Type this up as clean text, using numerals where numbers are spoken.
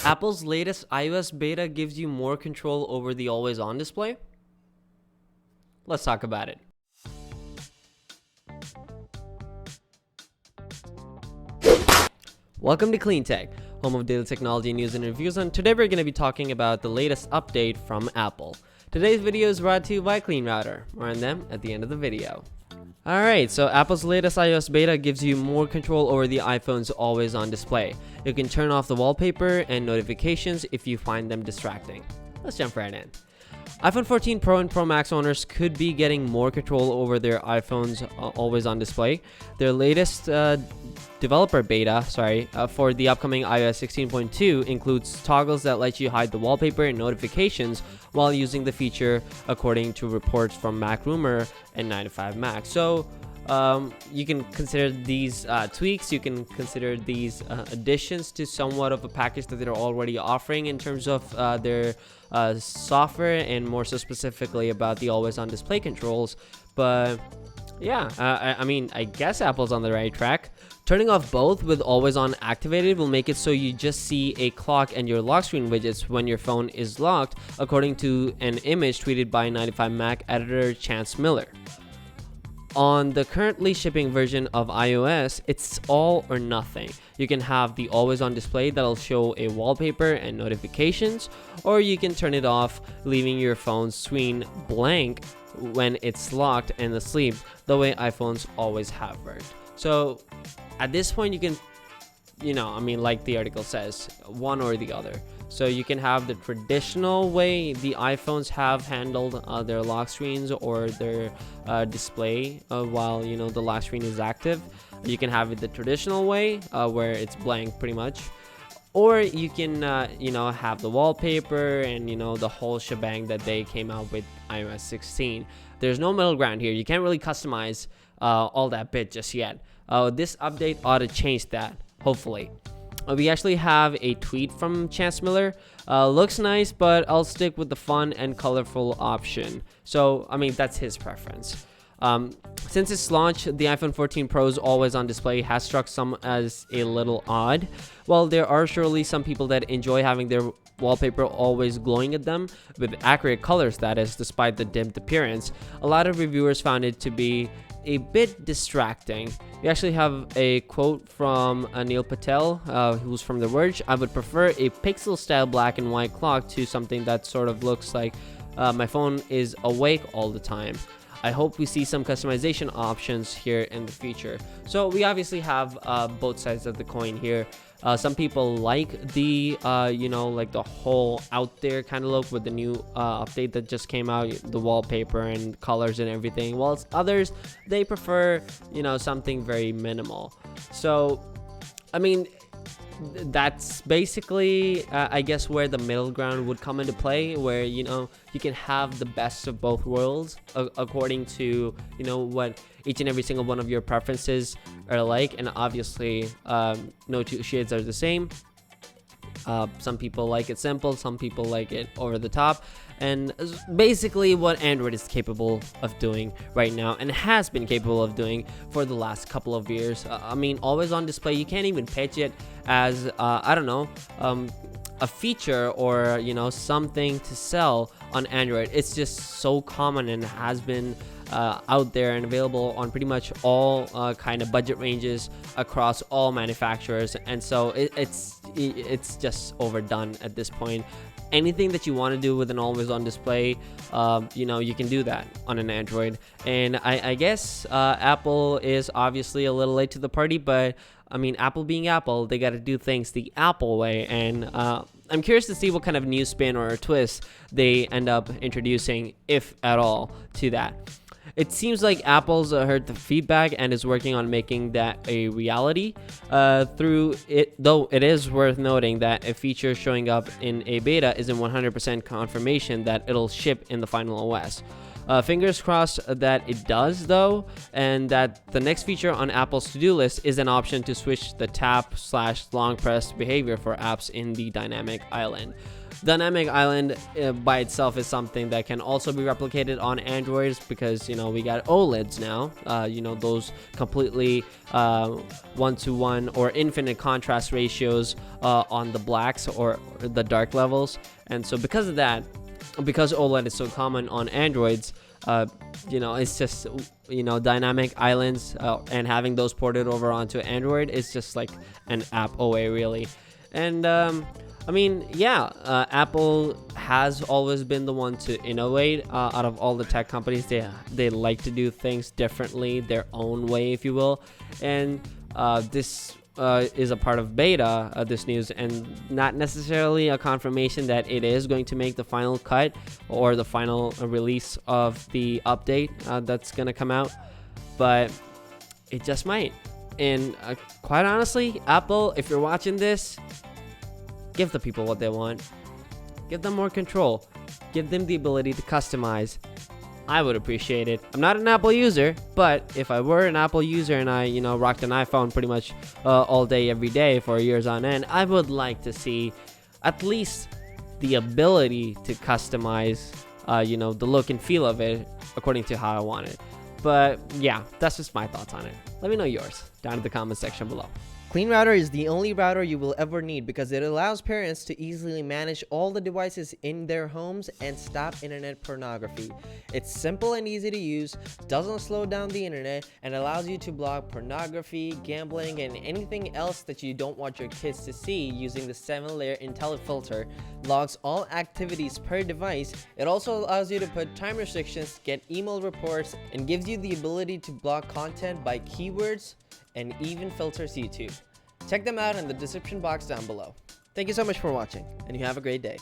Apple's latest iOS beta gives you more control over the always-on display? Let's talk about it. Welcome to Clean Tech, home of daily technology news and reviews, and today we're going to be talking about the latest update from Apple. Today's video is brought to you by Clean Router. More on them at the end of the video. Alright, so Apple's latest iOS beta gives you more control over the iPhone's always-on display. You can turn off the wallpaper and notifications if you find them distracting. Let's jump right in. iPhone 14 Pro and Pro Max owners could be getting more control over their iPhone's always-on display. Their latest developer beta, for the upcoming iOS 16.2 includes toggles that let you hide the wallpaper and notifications while using the feature, according to reports from Mac Rumor and 9to5Mac. So you can consider these tweaks, you can consider these additions to somewhat of a package that they're already offering in terms of their software, and more so specifically about the always-on display controls. But yeah, I guess Apple's on the right track. Turning off both with always on activated will make it so you just see a clock and your lock screen widgets when your phone is locked, according to an image tweeted by 9to5Mac editor Chance Miller. On the currently shipping version of iOS, it's all or nothing. You can have the always on display that'll show a wallpaper and notifications, or you can turn it off, leaving your phone's screen blank when it's locked and asleep, the way iPhones always have worked. So at this point, you can, like the article says, one or the other. So you can have the traditional way the iPhones have handled their lock screens or their display while the lock screen is active. You can have it the traditional way where it's blank pretty much, or you can have the wallpaper and the whole shebang that they came out with iOS 16. There's no middle ground here. You can't really customize all that bit just yet. This update ought to change that, hopefully. We actually have a tweet from Chance Miller. Looks nice, but I'll stick with the fun and colorful option. So, that's his preference. Since its launch, the iPhone 14 Pro's always-on display has struck some as a little odd. While there are surely some people that enjoy having their wallpaper always glowing at them, with accurate colors that is, despite the dimmed appearance, a lot of reviewers found it to be a bit distracting. We actually have a quote from Anil Patel, who's from The Verge. I would prefer a pixel-style black and white clock to something that sort of looks like my phone is awake all the time. I hope we see some customization options here in the future. So we obviously have both sides of the coin here. Some people like the like the whole out there kind of look with the new update that just came out, the wallpaper and colors and everything, whilst others, they prefer something very minimal. So that's basically I guess where the middle ground would come into play, where you can have the best of both worlds according to what each and every single one of your preferences are like. And obviously no two shades are the same. Some people like it simple, some people like it over the top, and basically what Android is capable of doing right now and has been capable of doing for the last couple of years. Always on display, you can't even pitch it as a feature or something to sell on Android. It's just so common and has been out there and available on pretty much all kind of budget ranges across all manufacturers, and so it's just overdone at this point. Anything that you want to do with an always on display, you can do that on an Android. And I guess Apple is obviously a little late to the party, but Apple being Apple, they got to do things the Apple way. And I'm curious to see what kind of new spin or twist they end up introducing, if at all, to that. It seems like Apple's heard the feedback and is working on making that a reality through it, though it is worth noting that a feature showing up in a beta isn't 100% confirmation that it'll ship in the final OS. Fingers crossed that it does though, and that the next feature on Apple's to-do list is an option to switch the tap/long press behavior for apps in the dynamic island. Dynamic island by itself is something that can also be replicated on Androids, because we got OLEDs now, those completely 1-to-1 or infinite contrast ratios on the blacks or the dark levels. And so because of that, because OLED is so common on Androids, it's just dynamic islands and having those ported over onto Android is just like an app away, really. And Apple has always been the one to innovate out of all the tech companies. They like to do things differently, their own way, if you will. And this is a part of beta, this news, and not necessarily a confirmation that it is going to make the final cut or the final release of the update that's going to come out. But it just might. And quite honestly, Apple, if you're watching this, give the people what they want. Give them more control. Give them the ability to customize. I would appreciate it. I'm not an Apple user, but if I were an Apple user and I, rocked an iPhone pretty much all day, every day for years on end, I would like to see at least the ability to customize, the look and feel of it according to how I want it. But yeah, that's just my thoughts on it. Let me know yours down in the comment section below. Clean Router is the only router you will ever need because it allows parents to easily manage all the devices in their homes and stop internet pornography. It's simple and easy to use, doesn't slow down the internet, and allows you to block pornography, gambling, and anything else that you don't want your kids to see using the 7-layer IntelliFilter. Logs all activities per device. It also allows you to put time restrictions, get email reports, and gives you the ability to block content by keywords and even filters YouTube. Check them out in the description box down below. Thank you so much for watching, and you have a great day.